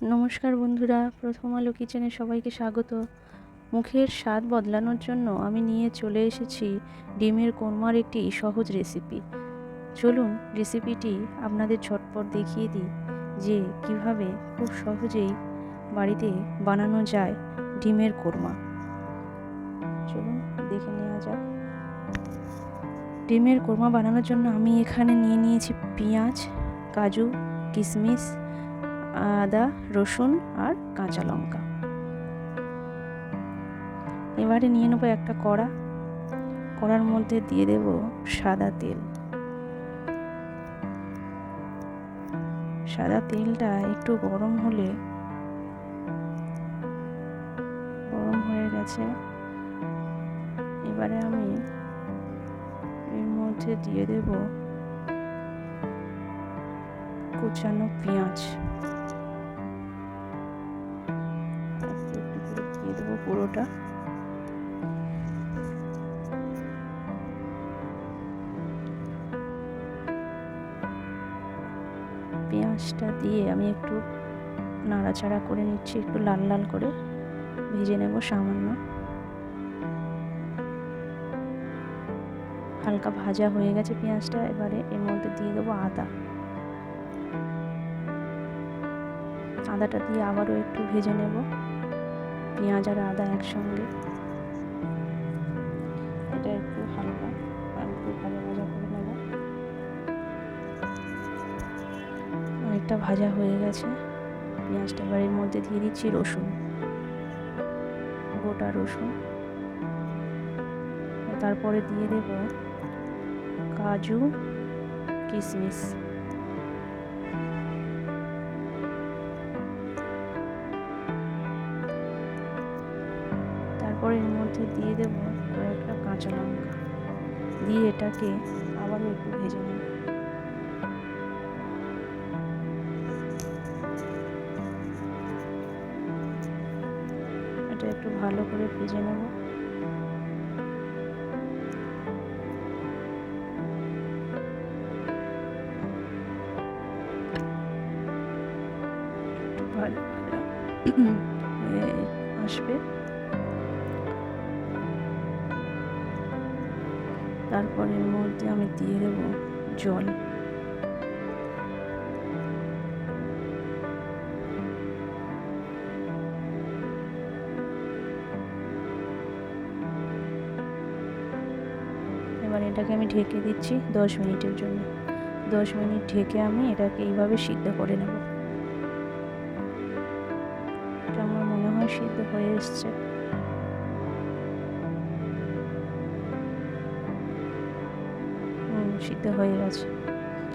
নমস্কার বন্ধুরা, প্রথম আলো কিচেনে সবাইকে স্বাগত। মুখের স্বাদ বদলানোর জন্য আমি নিয়ে চলে এসেছি ডিমের কোরমার একটি সহজ রেসিপি। চলুন রেসিপিটি আপনাদের ঝটপট দেখিয়ে দিই যে কিভাবে খুব সহজেই বাড়িতে বানানো যায় ডিমের কোরমা। চলুন দেখে নেওয়া যাক। ডিমের কোরমা বানানোর জন্য আমি এখানে নিয়ে নিয়েছি পেঁয়াজ, কাজু, কিশমিশ, আদা, রসুন আর কাঁচা লঙ্কা। এবারে নিয়ে নেবো একটা কড়ার মধ্যে দিয়ে দেব সাদা তেল। সাদা তেলটা একটু গরম হয়ে গেছে। এবারে আমি এর মধ্যে দিয়ে দেব কুচানো পেঁয়াজ। দিয়ে দেবো পুরোটা। পেঁয়াজটা দিয়ে আমি একটু নাড়াচাড়া করে নিচ্ছি, একটু লাল লাল করে ভেজে নেব সামান্য। হালকা ভাজা হয়ে গেছে পেঁয়াজটা। এবারে এর মধ্যে দিয়ে দেবো আদাটা দিয়ে আবারও একটু ভেজে নেব, পেঁয়াজ আর আদা একসঙ্গে। এটা একটু হালকা ভাজা করে নেব। অনেকটা ভাজা হয়ে গেছে পেঁয়াজটা। এবার এর মধ্যে দিয়ে দিচ্ছি রসুন, গোটা রসুন। তারপরে দিয়ে দেব কাজু, কিশমিশ। তারপরে এর মধ্যে দিয়ে দেব কয়েকটা কাঁচা লঙ্কা, দিয়ে এটাকে আবারও একটু ভেজে নেব। এটা একটু ভালো করে ভেজে নেব। ভালো আসবে। তারপরে এর মধ্যে আমি দিয়ে দেব জল। এবার এটাকে আমি ঢেকে দিচ্ছি 10 মিনিটের জন্য। 10 মিনিট ঢেকে আমি এটাকে এইভাবে সিদ্ধ করে নেব। এটা আমার মনে হয় সিদ্ধ হয়ে এসছে। সিদ্ধ হয়ে গেছে।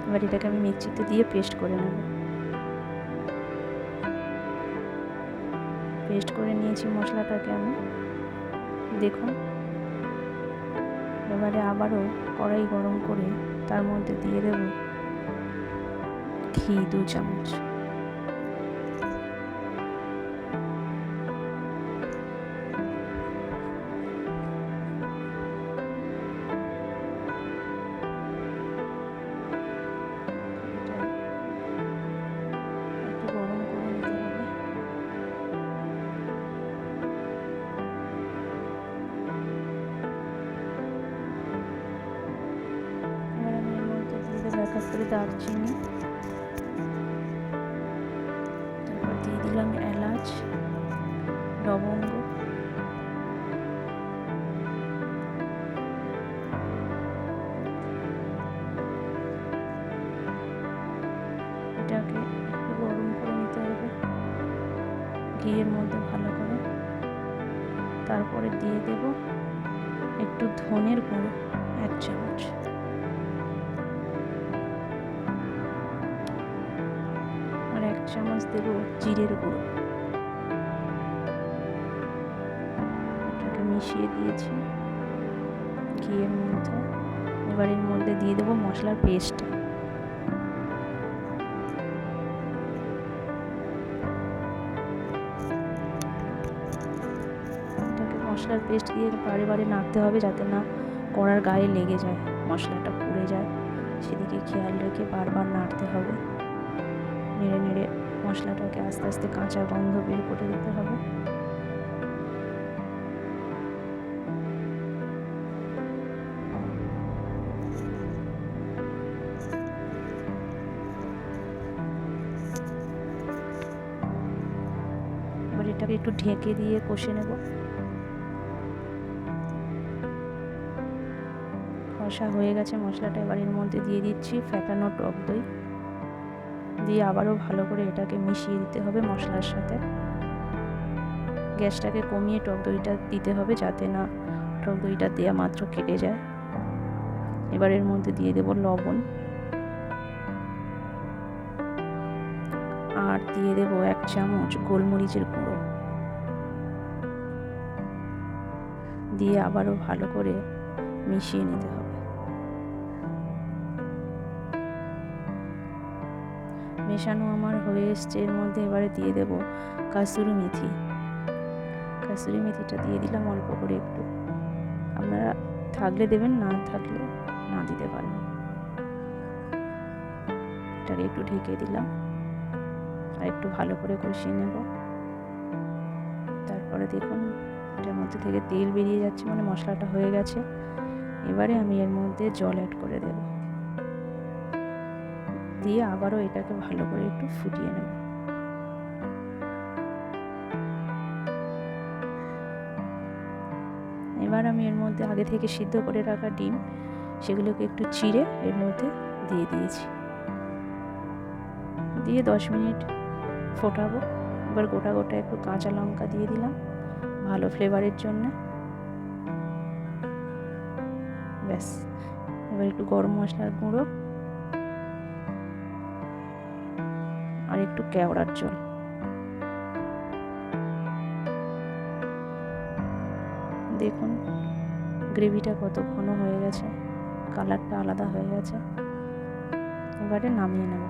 এবার এটাকে আমি মিক্সিতে দিয়ে পেস্ট করে নেব। পেস্ট করে নিয়েছি মশলাটাকে আমি, দেখুন। এবারে আবারও কড়াই গরম করে তার মধ্যে দিয়ে দেব ঘি 2 চামচ। একটু গরম করে নিতে হবে। এবার আমি এর মধ্যে দিয়ে দেবো 1 করে দারচিনি। তারপর দিয়ে দিলাম এলাচ, লবঙ্গ। এটাকে একটু গরম করে নিতে হবে ঘিয়ের মধ্যে ভালো করে। তারপরে দিয়ে দেব একটু ধনের গুঁড়ো 1 চামচ। আর 1 চামচ দেব জিরের গুঁড়ো। এটাকে মিশিয়ে দিয়েছি ঘিয়ের মধ্যে। এবার এর মধ্যে দিয়ে দেবো মশলার পেস্ট। এটাকে মশলার পেস্ট দিয়ে বারে বারে নাড়তে হবে, যাতে না কড়ার গায়ে লেগে যায়, মশলাটা পুড়ে যায়। সেদিকে খেয়াল রেখে বারবার নাড়তে হবে। নেড়ে নেড়ে মশলাটাকে আস্তে আস্তে কাঁচা গন্ধ বের করে দিতে হবে। এবার এটাকে একটু ঢেকে দিয়ে কষে নেব। কষা হয়ে গেছে মশলাটা, এবার এর মধ্যে দিয়ে দিচ্ছি ফেটানো টক দই, দিয়ে আবারও ভালো করে এটাকে মিশিয়ে দিতে হবে মশলার সাথে। গ্যাসটাকে কমিয়ে টক দইটা দিতে হবে যাতে না টক দইটা দেওয়া মাত্র কেটে যায়। এবার এর মধ্যে দিয়ে দেব লবণ, আর দিয়ে দেব 1 চামচ গোলমরিচের গুঁড়ো, দিয়ে আবারও ভালো করে মিশিয়ে নিতে হবে। মেশানো আমার হয়ে এসছে, এর মধ্যে এবারে দিয়ে দেব কাসুরি মেথি। কাসুরি মেথিটা দিয়ে দিলাম অল্প করে একটু, আপনারা থাকলে দেবেন, না থাকলে না দিতে পারেন। এটাকে একটু ঢেকে দিলাম আর একটু ভালো করে কষিয়ে নেব। তারপরে দেখুন এটার মধ্যে থেকে তেল বেরিয়ে যাচ্ছে, মানে মশলাটা হয়ে গেছে। এবারে আমি এর মধ্যে জল অ্যাড করে দেব, দিয়ে আবারও এটাকে ভালো করে একটু ফুটিয়ে নেব। এবার আমি এর মধ্যে আগে থেকে সিদ্ধ করে রাখা ডিম, সেগুলোকে একটু চিড়ে এর মধ্যে দিয়ে দিয়েছি, দিয়ে 10 মিনিট ফোটাবো। এবার গোটা গোটা একটু কাঁচা লঙ্কা দিয়ে দিলাম ভালো ফ্লেভারের জন্য। ব্যাস, এবার একটু গরম মশলার গুঁড়ো আর একটু কেওড়ার জল। দেখুন গ্রেভিটা কত ঘন হয়ে গেছে, কালারটা আলাদা হয়ে গেছে। এবারে নামিয়ে নেব।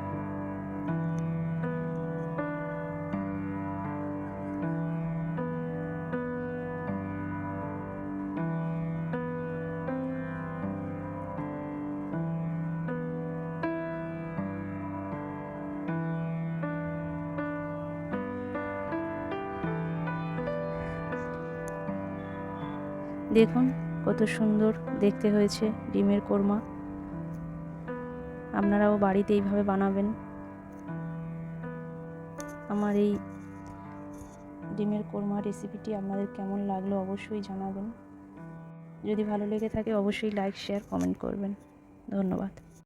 দেখুন কত সুন্দর দেখতে হয়েছে ডিমের কোরমা। আপনারাও বাড়িতে এইভাবে বানাবেন। আমার এই ডিমের কোরমা রেসিপিটি আপনাদের কেমন লাগলো অবশ্যই জানাবেন। যদি ভালো লেগে থাকে অবশ্যই লাইক, শেয়ার, কমেন্ট করবেন। ধন্যবাদ।